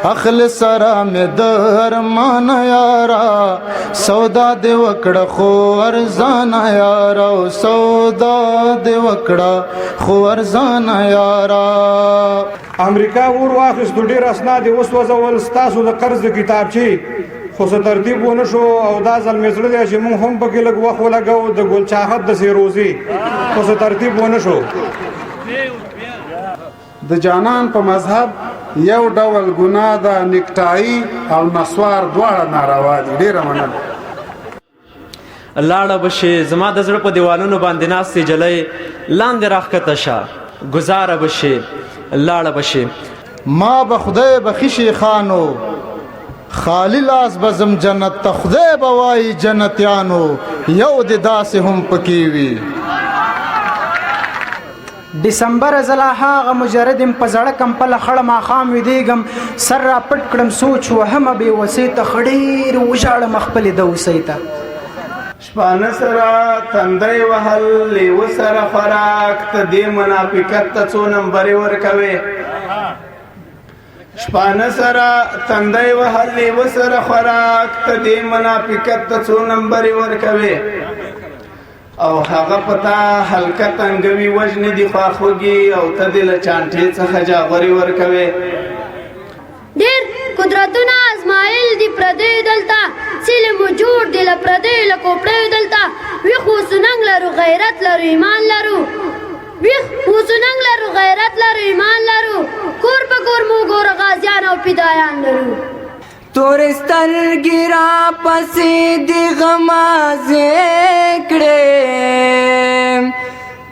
اخل سرا می درمان یارا سودا دی وکړه خو ارزان یارا سودا دی وکړه خو ارزان یارا. امریکا ور واخیست ډیر اسناد اوس وزول ستاسو د قرض کتابچې خو څه ترتیب ونه شو او دا ځل مې زړه دی چې موږ هم پکې لږ وخت ولګو د ګل چاحت د سیروزي خو څه ترتیب ونه شو. د جانان په مذهب یو ډول ګناه ده نکټایي او نسوار دواړه ناروا دي. ډېره مننه. لاړه بشي زما د زړه په دیوالونو باندې ناستې جلۍ لاندې راښکته شه ګزاره بشي لاړه بشي. ما به خدای بخي شیخانو خالی لاس بزم جنت ته خدای به وایي جنتیانو یو د داسې هم پکې وي. دسمبر زلا هاغه مجردم په زړه کم په لخړ ما خام ویدېږم سر را پټ کړم سوچ وهم بې وسې ته خډېر وژاړم خپلې د اوسۍ ته. شپانه سره تندی وهل لیوه سره خوراک ته دې منافقت ته څو نمبرې ورکوې. شپانه سره تندی وهل لیوه سره خوراک ته دې منافقت ته څو نمبرې ورکوې. او هغه پتا حلقه تنګوي وجنې دي خواخوږي او ته دې له چانټې څخه جاغوري ورکوې. ډېر قدرتونه ازمایل دي پردیو دلته سیلې مو جوړ دي له پردیو له کوپړیو دلته ویښ اوسو ننګ لرو غیرت لرو ایمان لرو ویښ اوسو ننګ لرو غیرت لرو ایمان لرو کور په کور مو ګوره غازیان او فدایان لرو. تور سترګې را پسې د غمازې کړې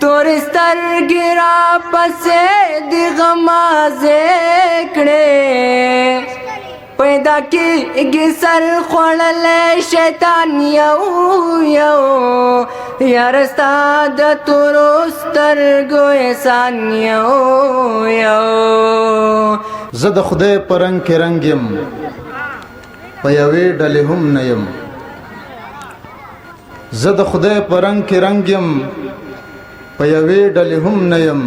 تور سترګې را پسې د غمازې کړې پیدا کېږي سر خوړلی شیطان یو یو یاره ستا د تورو سترګو احسان یو یو. زه د خدای په رنګ کې رنګ یم په یوې ډلې هم نه یم. زه د خدای په رنګ کې رنګ یم په یوې ډلې هم نه یم.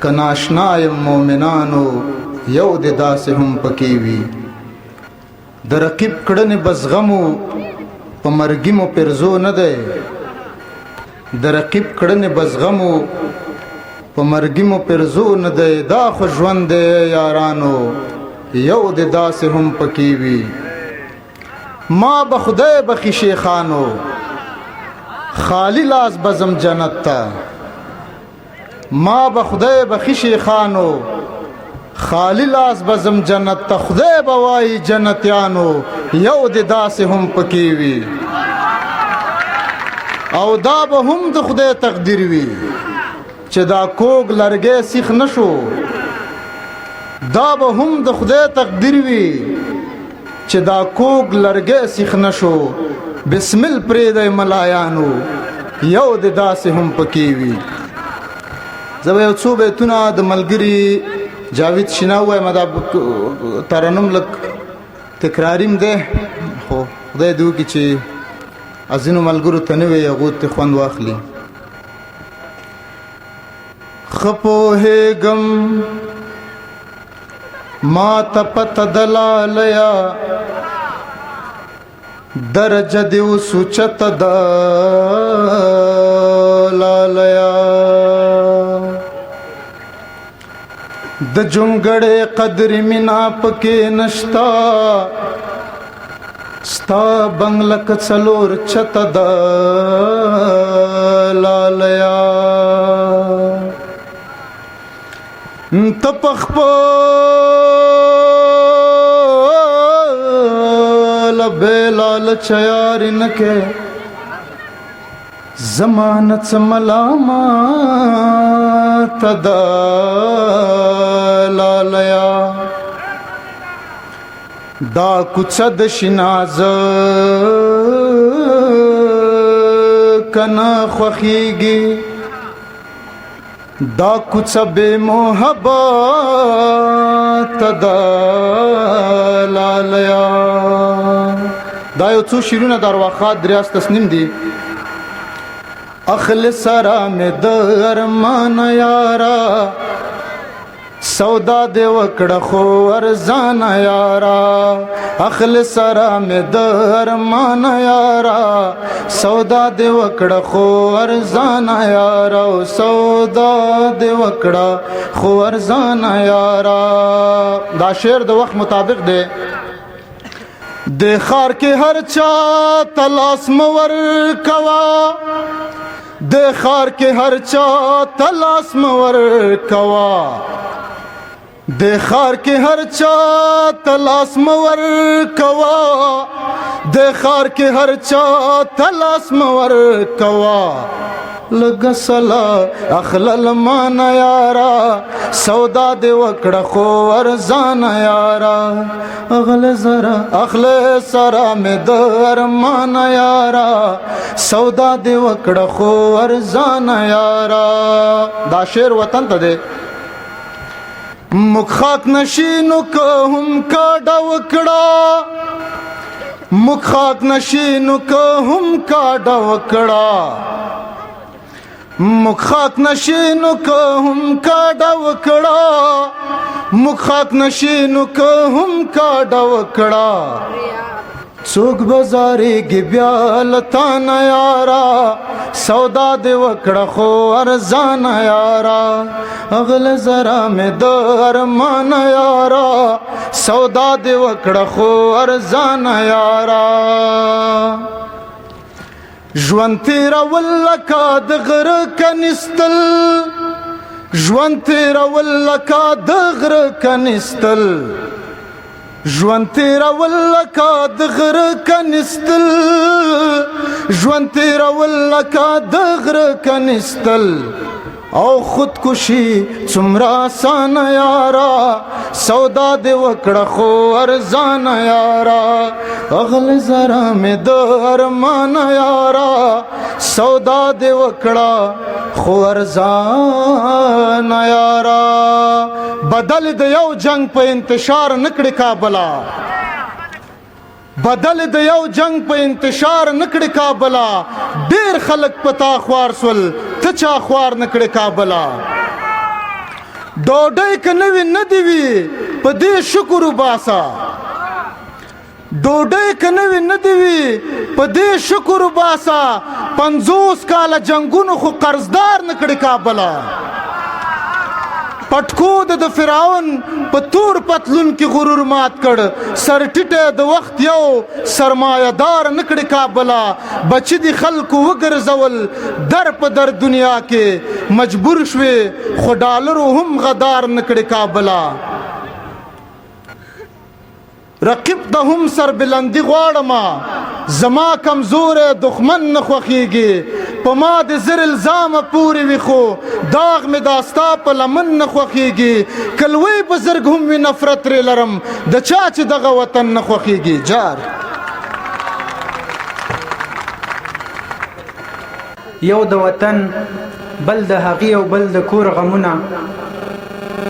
که ناشنا یم مؤمنانو یو د داسې هم پکې وي. د رقیب کړنې بزغمو په مرګي مو پرزو نه دی. د رقیب کړنې بزغمو په مرګي مو پرزو نه دی. دا خو ژوند دی یارانو یو د داسې هم پکې وي. ما به خدای بخي شیخانو خالی لاس بزم جنت ته. ما به خدای بخي شیخانو خالی لاس بزم جنت ته خدای به وایي جنتیانو یو د داسې هم پکې وي. او دا به هم د خدای تقدیر وي چې دا کوږ لرګی سیخ نه شو. دا به هم د خدای تقدیر وي چې دا کوږ لرګی سیخ نه شو. بسمل پرېږدئ ملایانو یو د داسې هم پکې وي. زه به یو څو بیتونه د ملګري جاوید شینا ووایم. دا ترنم لږ تکراریم دی خو خدای دې وکړي چې ځینو ملګرو ته نه وي هغو ته خوند واخلي. ښه پوهېږم ما ته پته د لالیا درجه دې اوس اوچته د لالیا. د جونګړې قدر مینا پکې نشتا ستا بنگله که څلور چته د لالیا. ته پخپله بې لالچه یاري نه کې زمانه څه ملامته د لالیا. دا کوڅه د شینازه که نه خوښېږي دا کوڅه بې محبته د لالیا. دا یو څو شعرونه د ارواښاد ریاض تصنیم دي. اخل سرا میں در مان یارا سودا دی وکړه خو ارزان یارا اخل سره مې د ارمان یارا سودا دی وکړه خو ارزان یارا سودا دی وکړه خو ارزان یارا. دا شعر د وخت مطابق دی. د خار کې هر چا تلاس مور کوا د خار کې هر چا تلاس مور کوا د خار کې هر چا تلاس مور کوا د خار کې هر چا تلاس مور کوا لګ سلا اخلل مان یارا سودا دی وکړه خو ارزان یارا اغل زرا اخل سرا مې د ارمان یارا سودا دی وکړه خو ارزان یارا. دا شعر وطن ته دی. مخ خاک نشینو که هم کاډه وکړه مخ خاک نشینو که هم کاډه وکړه مخ خاک نشینو که هم کاډه وکړه مخ خاک نشینو که هم کاډه وکړه څوک بازارېږي بیا لتان یارا سودا دی وکړه خو ارزان یارا اغل زرا مې د ارمان یارا سودا دی وکړه خو ارزان یارا. ژوند تېرول لکه د غره کنستل ژوند تېرول لکه د غره کنستل ژوند تېرول لکه د غره کنستل ژوند تېرول لکه د غره کنستل او خودکشي څومره آسان یارا سودا دی وکړه خو ارزان یارا اغل زرا مې د ارمان یارا سودا دی وکړه خو ارزان یارا. بدل د یو جنگ په انتشار نکړي کابلا بدل د یو جنگ په انتشار نکړي کابلا ډیر خلک پتا خوار سول ته چا خوار نکړي کابلا ډوډۍ ک نوی نه دی وی په دې شکر وباسا ډوډۍ ک نوی نه دی وی په دې شکر وباسا 50 کاله جنگونو خو قرضدار نکړي کابلا پټکو د فرعون په تور پتلون کې غرور مات کړ سر ټیټه د وخت یو سرمایه‌دار نکړي کابلا بچی دی خلکو وګرځول در په در دنیا کې مجبور شوي خو ډالرو هم غدار نکړي کابلا رقیب ته هم سر بلندی غواړم زما کمزور دښمن نه خوښیږي په ما د زر الزام پورې وي خو داغ مې داستا په لمن نه خوښیږي کلوی په زرګ هم وي نفرت ترې لرم د چا چې دغه وطن نه خوښیږي. جار یو د وطن بل د هغې او بل د کور غمونه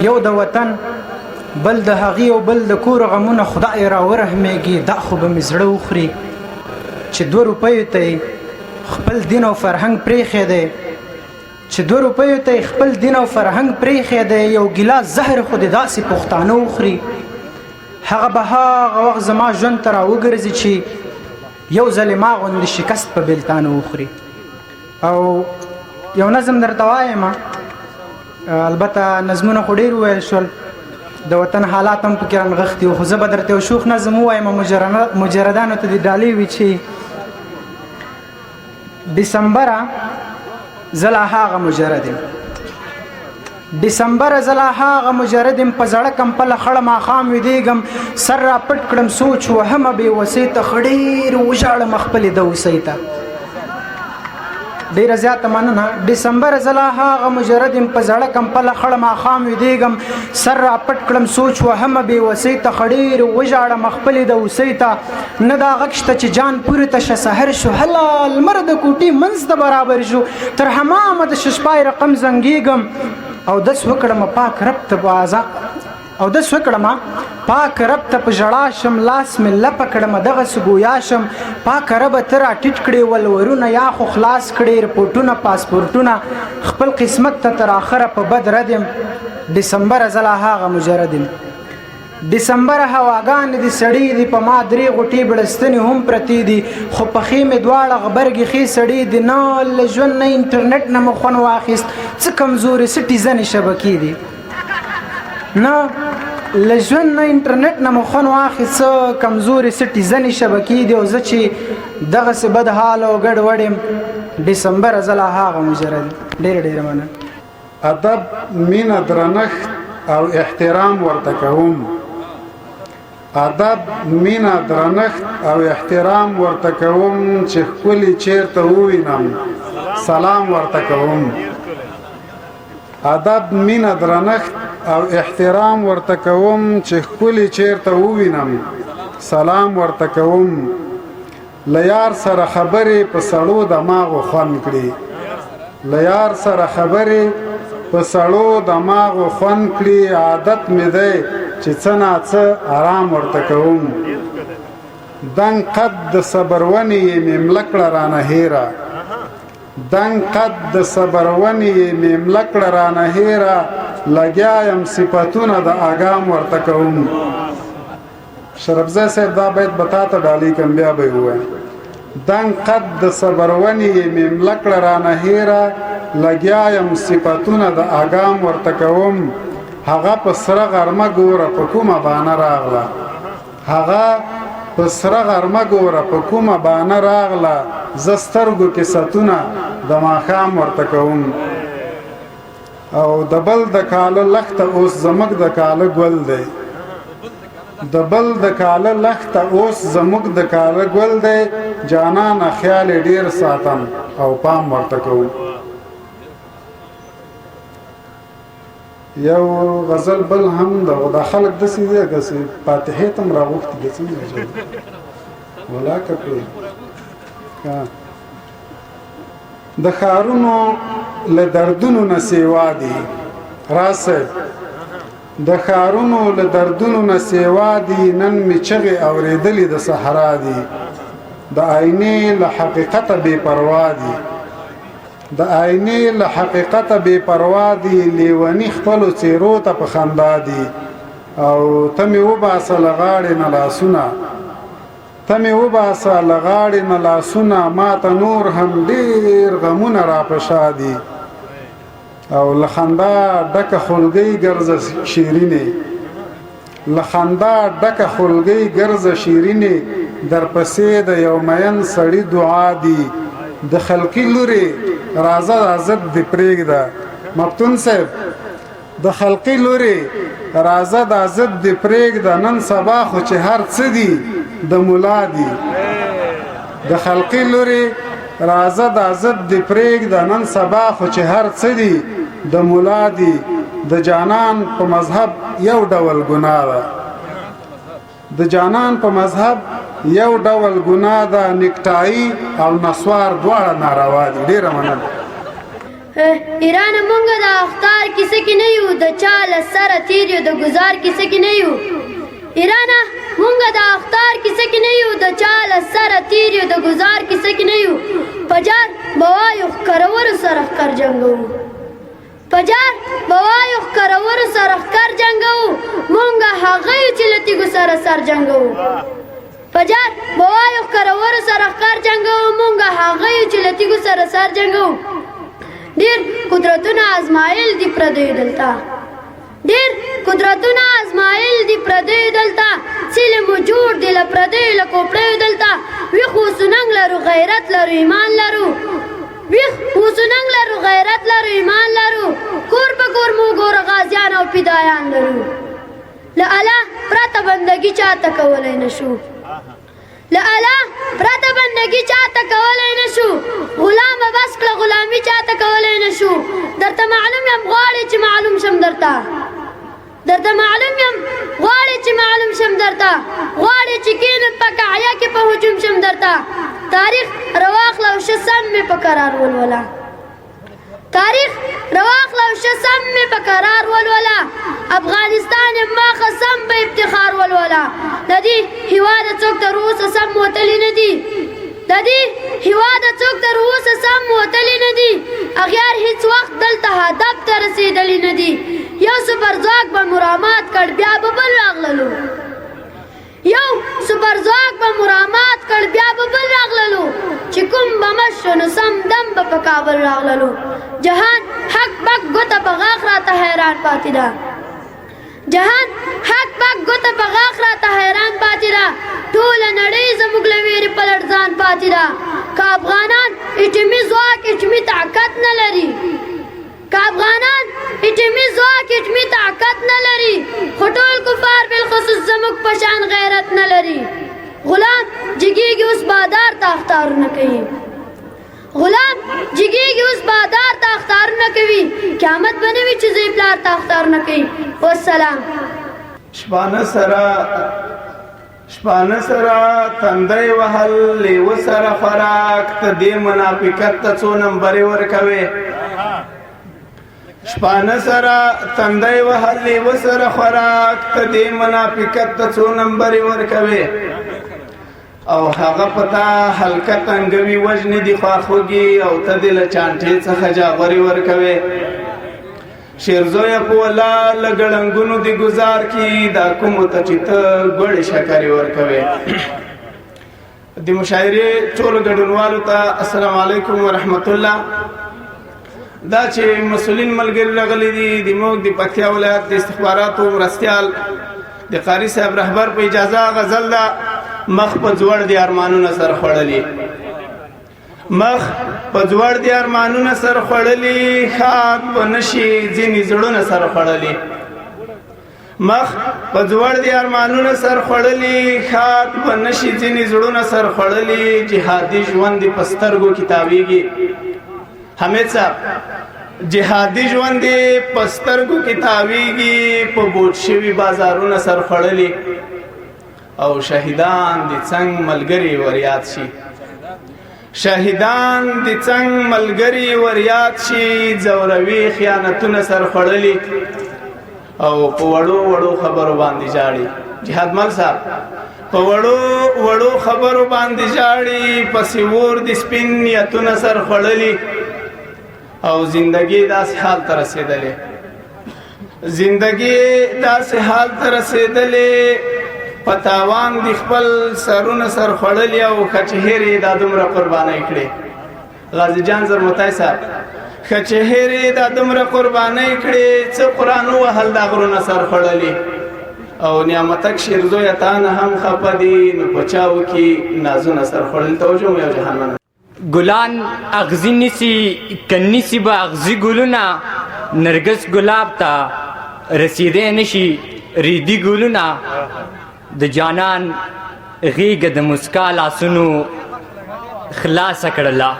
یو د وطن بل د هغې او بل د کور غمونه خدای را ورحمېږي دا خو به مې زړه وخوري چې 2 روپیو ته خپل دین او فرهنګ پرېښی دی چې 2 روپیو ته خپل دین او فرهنګ پرېښی دی یو ګیلاس زهر خو د داسې پښتانه وخوري هغه به هغه وخت زما ژوند ته راوګرځي چې یو ځلې ما غوندې شکست په بېلتانه وخوري. او یو نظم درته وایم البته نظمونه خو ډېر وویل شول د وطن حالات هم پکې رانغښتي وو خو زه به درته یو شوخ نظم ووایم مجردانو ته دې ډالۍ وي چې ډسمبره زه لا هغه مجرد یم ډسمبره زه لا هغه مجرد یم په زړه کمپله خړه ماښام ویدېږم سر را پټ کړم سوچ وهمه بې وسۍ ته ښه ډېر وژاړم خپلې د اوسۍ ته ډیره زیاته مننه. ډسمبر زه لا هغه مجرد یم په زړه کمپله خړه ماښام ویدېږم سر را پټ کړم سوچ وهمه بې وسۍ ته ښه ډېر وژاړم خپلې د اوسۍ ته نه دا غږ شته چې جان پورې ته شه سحر شو هله لمر د کوټې منځ ته برابر شو تر حمامه د ششپای رقم زنګېږم او دس وکړم پاک رب ته بازا او دس وکړم پاک رب ته په ژړا شم لاس مې لپه کړم دغسې ګویا شم پاک ربه ته را ټیټ کړې ولورونه یا خو خلاص کړې رپورټونه پاسپورټونه خپل قسمت ته تر آخره په بد رد یم ډسمبر زلا هاغه مجرد ډسمبر هواګان دي سړی دي په ما درې غټي بړستنې هم پرتی دي خو په خې مې دواړه غبرګې خې سړی دي نه له ژوند نه انټرنیټ نه مې خوند واخیست څه کمزورې سټیزنې شبکې دي نه له ژوند نه انټرنیټ نه مې خوند واخیست څه کمزورې سټیزنې شبکې دي او زه چې دغسې بد حال او ګډ وډ یم ډسمبر زلا هاغه مجرد ډېره ډېره مننه ادب مینه درنښت او احترام ورته کوم ادب مینه درنښت او احترام ورته کوم چې ښکلي چیرته ووینم سلام ورته کوم ادب مینه درنښت او احترام ورته کوم چې ښکلي چیرته ووینم سلام ورته کوم له یار سره خبرې په سړو دماغو خوند کړي له یار سره خبرې په سړو دماغو خوند کړي عادت مې دی چې څه ناڅه آرام ورته کوم دنګ قد د صبر ونې یې مې مړه کړه رانه هیره دنګ قد د صبر ونې یې مې مړه کړه رانه هیره لګیا یم صفتونه د اګام ورته کوم شربزی صاحب دا بیت به تا ته ډالۍ کړم بیا به یې ووایم دنګ قد د صبر ونې یې مې مړه کړه رانه هیره لګیا یم صفتونه د اګام ورته کوم هغه په سره غرمه ګوره په کومه بانه راغله هغه په سره غرمه ګوره په کومه بانه راغله زه سترګو کې ستونه د ماښام ورته کوم او د بل د کاله لخته اوس زموږ د کاله ګل دی د بل د کاله لخته اوس زموږ د کاله ګل دی جانانه خیال ډیر ساتم او پام ورته کوم یو غزل بل هم دا خلق داسې دی که فاتحې ته هم راغوښتي د څنګه ولاکه کړې د ښارونو له دردونو نه سیوا دي راسه د ښارونو له دردونو نه سیوا دي نن مې چغې اورېدلې د صحرا دي د آینې له حقیقته بې پروا دي د آینې له حقیقته بې پروا دي لیوني خپلو څېرو ته په خندا دي او ته مې وباسه له غاړې نه لاسونه ته مې وباسه له غاړې نه لاسونه ما ته نور هم ډېر غمونه را په شا دي او له خندا ډکه خولګۍ ګرځه شیرینې له خندا ډکه خولګۍ ګرځه شیرینې درپسې د یو مین سړي دعا دي د خلقي لورې راځه ضد دې پرېږده مفتون صاحب د خلقي لورې راځه دا ضد دې پرېږده نن سبا خو چې هر څه دي د ملا دي د خلقي لورې راځه دا ضد دې پرېږده نن سبا خو چې هر څه دي د ملا دي د جانان په مذهب یو ډول ګناه ده د جانان په مذهب یو ډول ګناه ده نیکټایي او نسوار دواړه ناروا دي ډېره مننه ایران مونږ د اختار کیسه کې نه یو د چا له سره تیر یو د ګزار کیسه کې نه یو ایران مونږ د اختار کیسه کې نه یو د چا له سره تیر یو د ګزار کیسه کې نه یو پجار بوایو کرور سره کر جنگو پجار بوایو کرور سره کر جنگو مونږ هغه چې لتیګو سره سر جنگو پجار بوایو کرور سره کر جنگو مونږ هغه چې لتیګو سره سر جنگو ډیر قدرتونه ازمایل دی پردی دلتا ډیر قدرتونه ازمایل دی پردی دلتا سیل موجود دی لپردی لکوپړی دلتا وی خو سننګ لرو غیرت لرو ایمان لرو وی خو سننګ لرو غیرت لرو ایمان لرو کور په کور مو ګور غازیان او پیدایان لرو لاله پرته بندگی چاته کولای نشو لاله پرته بندگی چاته کولای نشو غلام بس کړه غلامی چاته کولای نشو درته معلوم یم غواړي چې معلوم شم درته معلوم یم غواړي چې معلوم شم درته غواړي چې کین په کعیا کې په هجوم شم درته تاریخ رواخله او شسم می په قرار ولولا تاریخ رواخله او شسم می په قرار ولولا افغانستان ما خصم په افتخار ولولا ندی هیواد څوک تر اوسه سم وتلی ندی ندی هیواد څوک تر اوسه سم وتلی ندی اغیار هیڅ وخت دلته هدف ته رسیدلی ندی یو سپرځواک به مرامات کړ بیا به بل راغللو یو سپرځواک به مرامات کړ بیا به بل راغللو چې کوم به مست شو نو سم دم به په کابل راغللو جهان حق بک ګوته په غاښ راته حیران پاتې ده جهان حق بک ګوته په غاښ راته حیران پاتې ده ټوله نړۍ زموږ له ویرې په لړزان پاتې ده که افغانان اټمي ځواک اټمي طاقت نه لري که افغانان اټمي ځواک اټمي طاقت نه لري خو ټول کفار بالخصوص زموږ په شان غیرت نه لري غلام جګیږي اوس بادار ته اختارونه کوي غلام جګیږي اوس بادار ته اختارونه کوي قیامت به نه وي چې زوی پلار ته اختارونه کوي والسلام شپانه سره تندی وهل لیوه سره خوراک ته دې منافقت ته څو نمبرې ورکوې شپانه سره تندی وهل لیوه سره خوراک ته دې منافقت ته څو نمبرې ورکوې او هغه پتا حلقه تنګوي وجنې دي خواخوږي او ته دې له چانټې څخه جاغورې ورکوې شیرزویه په ولا له ګړنګونو دې ګزار کي دا کومو ته چې ته ګوړې شکرې ورکوې د مشاعرې ټولو ګډونوالو ته السلام علیکم ورحمت الله دا چې مسؤلین ملګري راغلي دي د موږ د پکتیا ولایت د استخباراتو مرستیال د قاری صاحب رهبر په اجازه غزل دا مخ په ځوړ دي ارمانونه سر خوړلي مخ په ځوړ دي ارمانونه سر خوړلي خاک په نشي ځینې زړونه سر خوړلي مخ په ځوړ دي ارمانونه سر خوړلي خاک په نشي ځینې زړونه سر خوړلي جهادي ژوند دې په سترګو کې تاویږي حمید صاحب جهادي ژوند دې په سترګو کې تاویږي په بوټ شوي بازارونه سر خوړلي او شهیدان دې څنګ ملګري وریاد شي شهیدان دې څنګ ملګري وریاد شي زوروي خیانتونه سر خوړلي او په وړو وړو خبرو باندې جاړي جهاد مل صاحب په وړو وړو خبرو باندې جاړي پسې ور دې سپین نیتونه سر خوړلي او زندگی داسې حال ته رسېدلې زندگی داسې حال ته رسېدلې په تاوان د خپل سرونه سر خوړلي او کچهرې دا دومره قربانۍ کړې غازي جان زرمتای صاحب کچهرې دا دومره قربانۍ کړې څه قرآن ووهل دا غرونه سر خوړلي او نعمتک شیرزویه تا نه هم خفه دي نو په چا وکړي نازونه سر خوړلي توجه مو یو جهان منه گلان اغزی نیسی کنیسی با اغزی گلونا نرگس گلاب تا رسیده نشی ریدی گلونا د جانان غیگ د مسکا لاسونو خلاص کړلا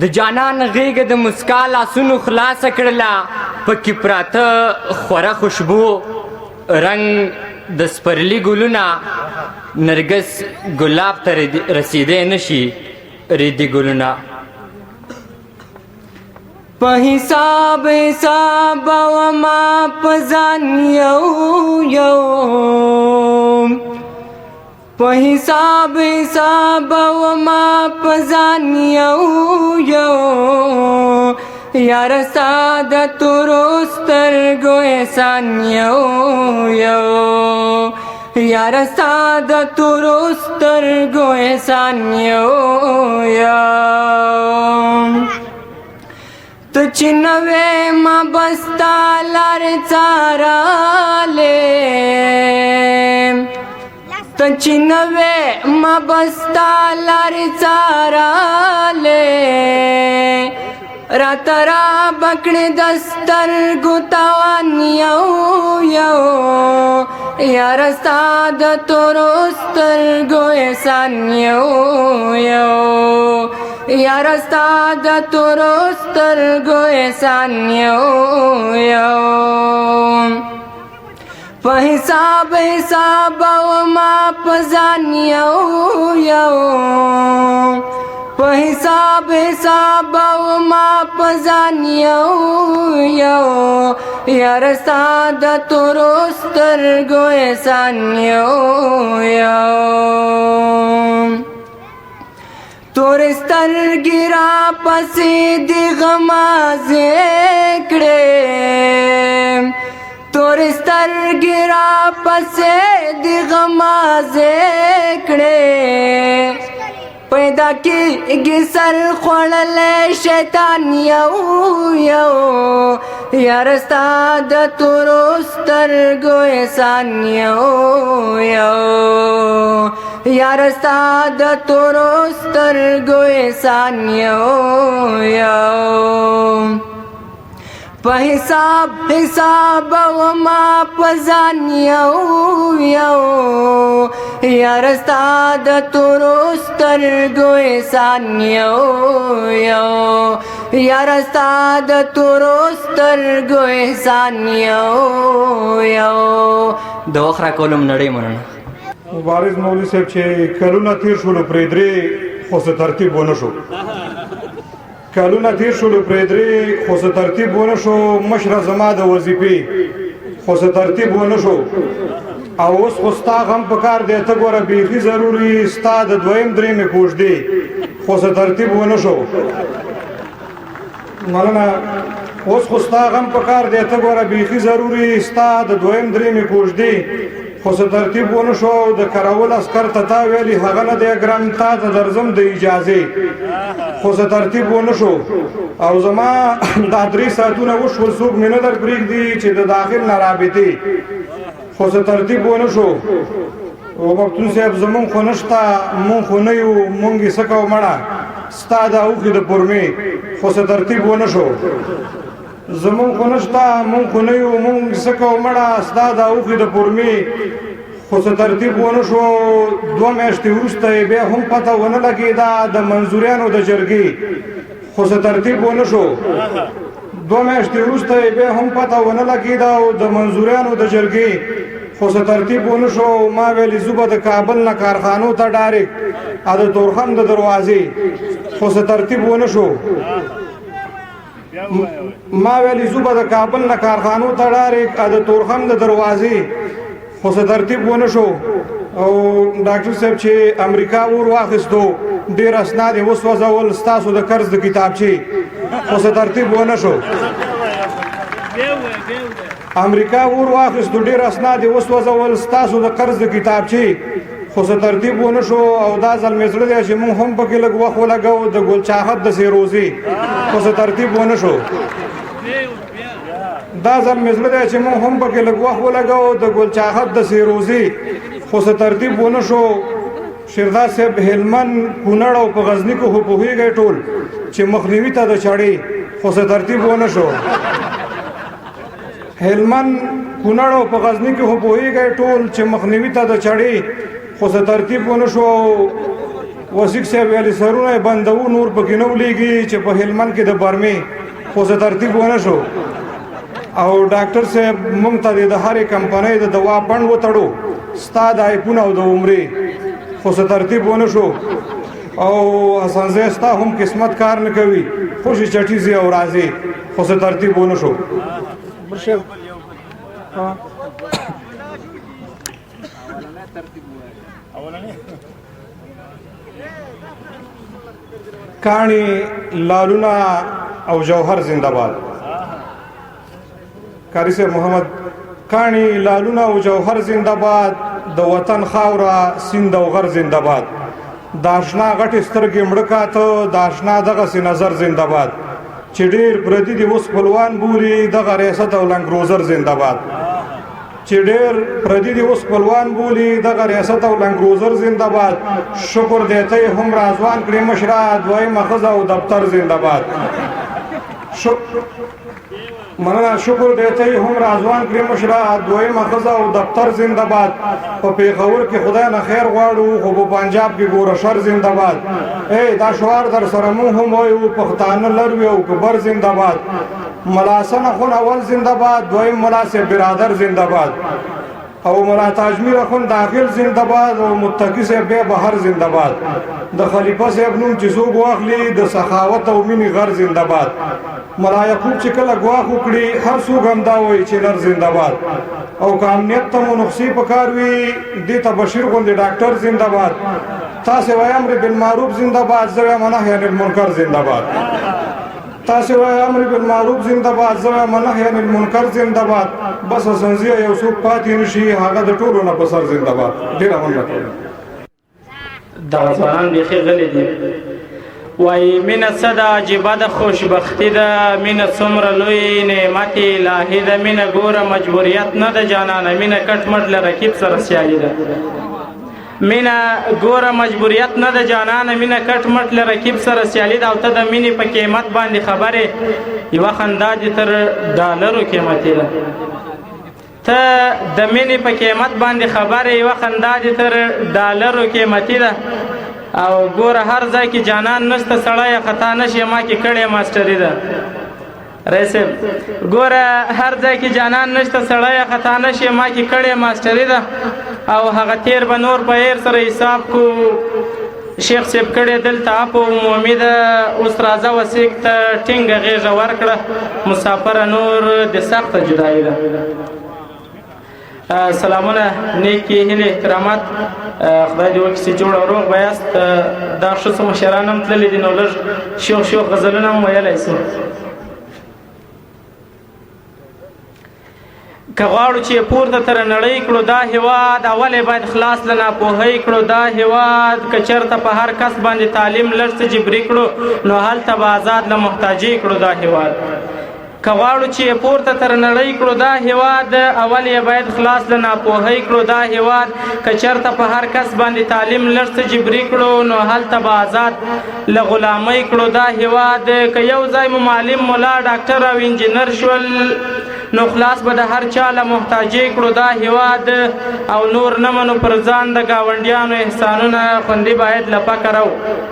د جانان غیگ د مسکا لاسونو خلاص کړلا پکې پراته خوره خوشبو رنگ د سپرلی گلونا نرگس گلاب ته رسیده نشي ریدی گلونا په حساب حساب و ما پزان یو په حساب حساب و ما پزان یو یار ساده تورستر گو احسان یو یار ساده تورستر گو احسان یو تو چنوے ما بستا لار چارا لے تو چنوے ما بستا لار چارا لے رات را بکڑ دستر گتاوان یو یار ساد تورستر گو احسان یو یار ساد تورستر گو احسان یو په حساب حساب و ما پزان یو په حساب حساب و ما پزان یو یار ساد تورستر گو احسان یو تور سترګې را پسې د غمازې کړې تور سترګې را پسې د غمازې کړې پیدا کېږي سر خوړلی شیطان یو یو یار ستا د تورو سترګو احسان یو یو یار ستا د تورو سترګو احسان یو یو په حساب وما په ځان یو یو یار ستا د تورو سترګو احسان یو یو یار ستا د تورو سترګو احسان یو یو د وخت راکولم نړۍ مننه مبارز مولوي صاحب چې کلونه تیر شولو پرې درې خو څه ترتیب ونه شو کلونه تیر شولو پرې درې خو څه ترتیب ونه شو مشره زما د وظیفې خو څه ترتیب ونه شو او اوس خو ستا غم په کار دی ته ګوره بیخي ضروري ستا د دویم درېیمې کوژدې خو څه ترتیب ونه شو مولانا اوس خو ستا غم په کار دی ته ګوره بیخي ضروري ستا د دویم درېیمې کوژدې خو څه ترتیب ونه شو د کراول عسکر ته تا ویلي هغه نه دی ګرم تا ته درځم د اجازې خو څه ترتیب ونه شو او زما دا 3 ساعتونه وشول څوک مې نه در پرېږدي چې د داخل نه رابطې خو څه ترتیب ونه شو او مفتون صاحب زمونږ خو نشته مونږ خو نه یو مونږ یې څه کوو مړه ستا د اوښې د پورمې خو څه ترتیب ونه شو زمون خو نشته مونږ خو نه یو مونږ څه کوو مړه ستا د اوښې د پورمې خو څه ترتیب ونه شو 2 میاشتې وروسته یې بیا هم پته ونه لګېده د منظوریانو د جرګې خو څه ترتیب ونه شو 2 میاشتې وروسته یې بیا هم پته ونه لګېده او د منظوریانو د جرګې خو څه ترتیب ونه شو ما ویلې زه به د کابل نه کارخانو ته ډایرکټ د تورخم د دروازې خو څه ترتیب ونه شو ما ویلې زه به د کابل نه کارخانو ته ډایرکټ د تورخم د دروازې خو څه ترتیب ونه شو او ډاکټر صاحب چې امریکا ور واخیستو ډېر اسناد یې وسوځول ستاسو د قرض د کتابچې خو څه ترتیب ونه شو امریکا ور واخیستو ډېر اسناد یې وسوځول ستاسو د قرض د کتابچې خو څه ترتیب ونه شو او دا ځل مې زړه دی چې مونږ هم پکې لږ وخت ولګوو د ګل چاحت د سیروزي خو څه ترتیب ونه شو دا ځل مې زړه دی چې مونږ هم پکې لږ وخت ولګوو د ګل چاحت د سیروزي خو څه ترتیب ونه شو شیرداد صاحب هلمند کونړ او په غزني کې خو پوهېږئ ټول چې مخنیوي ته د چړې خو څه ترتیب ونه شو هلمند کونړ او په غزني کې خو پوهېږئ ټول چې مخنیوي ته د چړې خو څه ترتیب ونه شو وسیق صاحب ویلي سرونه یې بندوو نور پکې نه ولیږي چې په هلمند کې د برمې خو څه ترتیب ونه شو او ډاکټر صاحب مونږ ته د هرې کمپنۍ د دوا بڼ وتړو ستا د آیفون او د عمرې خو څه ترتیب ونه شو او حسنزی ستا هم قسمت کار نه کوي خوشي چټي ځي او راځي خو څه ترتیب ونه شو کاڼي لالونه او جوهر زنده‌باد قاری صاحب محمد کاڼي لالونه او جوهر زنده‌باد د وطن خاوره سیند او غر زنده‌باد د آشنا غټې سترګې مړه کاته د آشنا دغسې نظر زنده‌باد چې ډېر پردي دي اوس خپلوان بولي دغه ریاست او لنګروزر زنده‌باد چې ډېر پردي دي اوس خپلوان بولي دغه ریاست او لنګروزر زنده‌باد شکر دی ته یې هم رازوان کړې مشره دویمه ښځه او دفتر زنده‌باد مننه شکر دی ته یې هم رازوان کړې مشره دویمه ښځه او دفتر زنده‌باد په پېښور کې خدای نه خیر غواړو خو په پنجاب کې ګوره شر زنده‌باد ای دا شعار در سره مونږ هم وایو پښتانه لروي او کبر زنده‌باد ملا حسن اخون اول زنده‌باد دویم ملا صاحب برادر زنده‌باد او مولانا تاجمیر اخوند داخل زنده‌باد او متقی صاحب بیا بهر زنده‌باد د خلیفہ صاحب نوم چې څوک واخلي د سخاوت او مینې غر زنده‌باد مولا یعقوب چې کله ګواښ وکړي هر څوک هم دا وایي چې لر زنده‌باد او که امنیت ته مو نقصې پکار وي دې ته بشیر غوندې ډاکټر زنده‌باد تاسې وایي امر بالمعروف زنده‌باد زه وایم نهی عن المنکر زنده‌باد تاسې وایي امر بالمعروف زنده‌باد زه وایم نهی عن المنکر زنده‌باد بس اسنځي یو څوک پاتې نشي هغه د ټولو نه په سر زنده‌باد ډېره مننه کوم دغه ځوانان بیخي غلي دي وایي مینه څه ده عجیبه ده خوشبختي ده مینه څومره لوی نعمت الهي ده مینه ګوره مجبوریت نه ده جانانه مینه کټ مټ له رقیب سره سیالي ده مینه ګوره مجبوریت نه ده جانانه مینه کټ مټ له رقیب سره سیالي ده او ته د مینې په قیمت باندې خبرې یوه خندا دې تر ډالرو قیمتي ده ته د مینې په قیمت باندې خبرې یوه خندا دې تر ډالرو قیمتي ده او ګوره هر ځای کې جانان نشته سړی خطا نشي ما کې کړې ماسټري ده رئیس ګوره هر ځای کې جانان نشته سړی خطا نشي ما کې کړې ماسټري ده او هغه تیر به نور په هیر سره حساب کو شیخ صاحب کړی دلته اپ عمومي ده اوس راځه وسیق ته ټینګه غېږه ورکړه مسافره نور د سخته جدایي ده سلامونه نیکی هیلې احترامات خدای دې وکړي چې جوړ او روغ به یاست دا ښه څه مشران هم تللي دي نو لږ شوخ شوخ غزلونه هم ویلی سو که غواړو چې پورته تر نړۍ کړو دا هیواد اول باید خلاص له ناپوهۍ کړو دا هیواد که چېرته په هر کس باندې تعلیم لږ څه جبري کړو نو هلته به آزاد له محتاجۍ کړو دا هیواد که غواړو چې پورته تر نړۍ کړو دا هیواد اول یې باید خلاص له ناپوهۍ کړو دا هیواد که چېرته په هر کس باندې تعلیم لږ څه جبري کړو نو هلته به آزاد له غلامۍ کړو دا هیواد که یو ځای مو معلم ملا ډاکټر او انجینر شول نو خلاص به د هر چا له محتاجۍ کړو دا هیواد او نور نه منو پر ځان د ګاونډیانو احسانونه خوندي باید له فقر او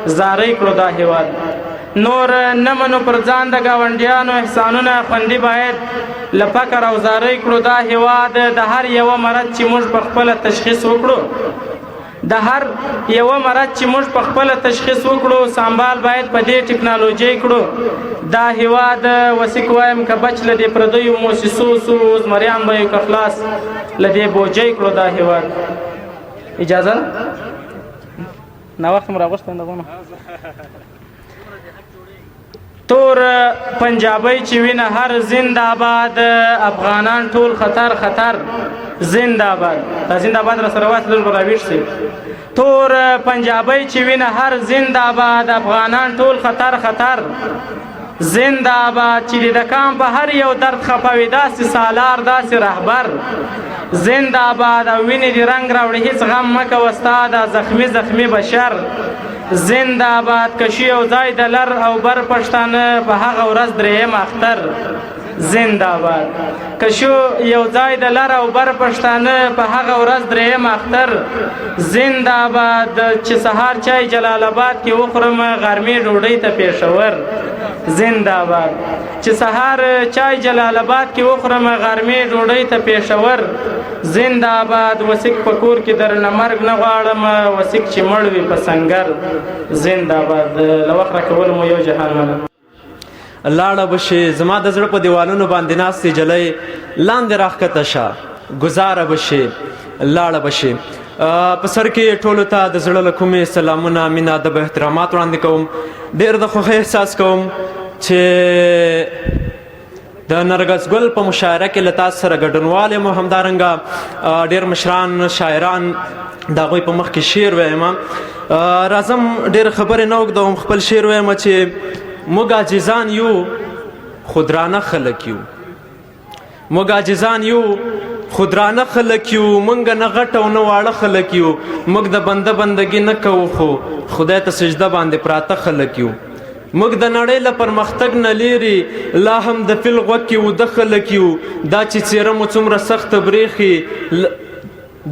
زارۍ کړو دا هیواد نور نه منو پر ځان د ګاونډیانو احسانونه خوندي باید له فقر او زارۍ کړو دا هیواد د هر یوه مرض چې موږ په خپله تشخیص وکړو د هر یوه مرض چې موږ په خپله تشخیص وکړو سنبال باید په دې ټکنالوژۍ کړو دا هیواد وسیک وایم که بچ له دې پردیو موسسو سو زمریان به یو که خلاص له دې بوجۍ کړو دا هیواد اجازه ناوخته مو راغوښتی دغونه تور پنجابی چې وینه هر زنده‌باد افغانان ټول خطر خطر زنده‌باد دا زنده‌باد را سره وایي لږ به راویښ شي تور پنجابی چې وینه هر زنده‌باد افغانان ټول خطر خطر زنده‌باد چې د کام په هر یو درد خفه وي داسې سالار داسې رهبر زنده‌باد او وینې دې رنګ راوړي هېڅ غم مه کوه ستا دا زخمي زخمي بشر زنده‌باد کشي یو ځای د لر او بر پښتانه په هغه ورځ درېیم اختر زنده‌باد کشو یو ځای د لر او بر پښتانه په هغه ورځ درېیم اختر زنده‌باد چې سهار چای جلال آباد کې وخورم غرمې ډوډۍ ته پېښور زنده‌باد چې سهار چای جلال آباد کې وخورم غرمې ډوډۍ ته پېښور زنده‌باد وسیک په کور کې درنه مرګ نه غواړم وسیک چې مړ وي په سنګر زنده‌باد له وخت راکولو مو یو جهان منم لاړه بشي زما د زړه په دیوالونو باندې ناستې جلۍ لاندې راښکته شه ګزاره بشي لاړه بشي په سر کې ټولو ته د زړه له کومې سلامونه مینه ادب احترامات وړاندې کوم ډېر د خوښۍ احساس کوم چې د نرګس ګل په مشاعره کې له تاسو سره ګډونوال یم همدارنګه ډېر مشران شاعران د هغوی په مخ کې شعر وایم راځم ډېر خبرې نه اوږدوم خپل شعر وایم چې موږ عاجزان یو خو درانه خلک یو موږ عاجزان یو خو درانه خلک یو موږ نه غټ او نه واړه خلک یو موږ د بنده بندګي نه کوو خو خدای ته سجده باندې پراته خلک یو موږ د نړۍ له پرمختګ نه لیري لا هم د فیل غوږ کې وده خلک یو دا چې څیره مو څومره سخته برېښي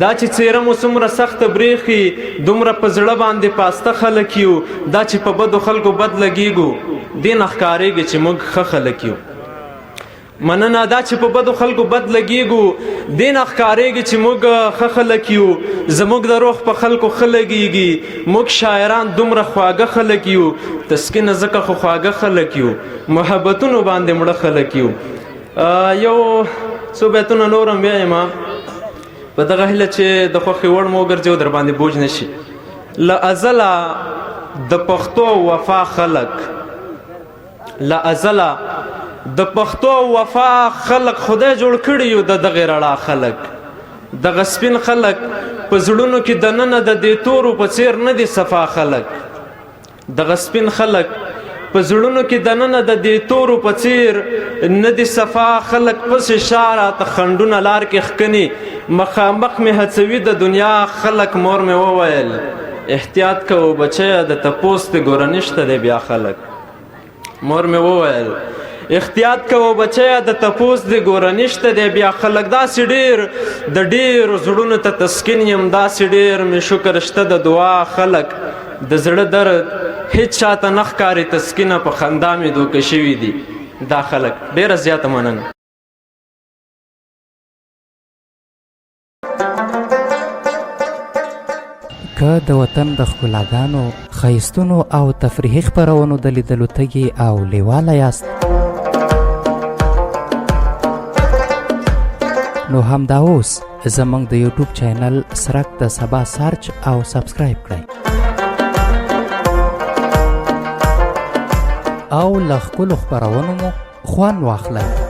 دا چې څیره مو څومره سخته برېښي دومره په زړه باندې پاسته خلک یو دا چې په بدو خلکو بد لګیږو دې نه ښکارېږي چې موږ ښه خلک یو مننه دا چې په بدو خلکو بد لګیږو دې نه ښکارېږي چې موږ ښه خلک یو زموږ د روح په خلکو ښه لګیږي موږ شاعران دومره خواږه خلک یو تسکینه ځکه خو خواږه خلک یو محبتونو باندې مړه خلک یو یو څو بیتونه نور هم ویایم په دغه هیله چې د خوښې وړ مو وګرځي او در باندې بوج نه شي له ازله د پښتو وفا خلک له ازله د پښتو وفا خلک خدای جوړ کړي یو د دغې رڼا خلک دغه سپین خلک په زړونو کې دننه د دې تورو په څیر نه دي صفا خلک دغه سپین خلک په زړونو کې دننه د دې تورو په څیر نه دي صفا خلک پسې شاره ته خنډونه لار کې ښکني مخامخ مې هڅوي د دنیا خلک مور مې وویل احتیاط کوو بچیه د تپوس د ګوره نشته دی بیا خلک مور مې وویل احتیاط کوو بچیه د تپوس د ګوره نشته دی بیا خلک داسې ډېر د ډېرو زړونو ته تسکین یم داسې ډېر مې شکر شته د دعا خلک د زړه درد هیڅ چاته نه ښکاري تسکینه په خندا مې دوکه شوي دي دا خلک ډېره زیاته مننه که د وطن د ښکلاګانو ښایستونو او تفریحي خپرونو د لیدلو تږي او لیواله یاست نو همدا اوس زموږ د یوټیوب چینل سرک د سبا سرچ او سبسکرایب کړئ او له ښکلو خپرونو مو خوند واخلئ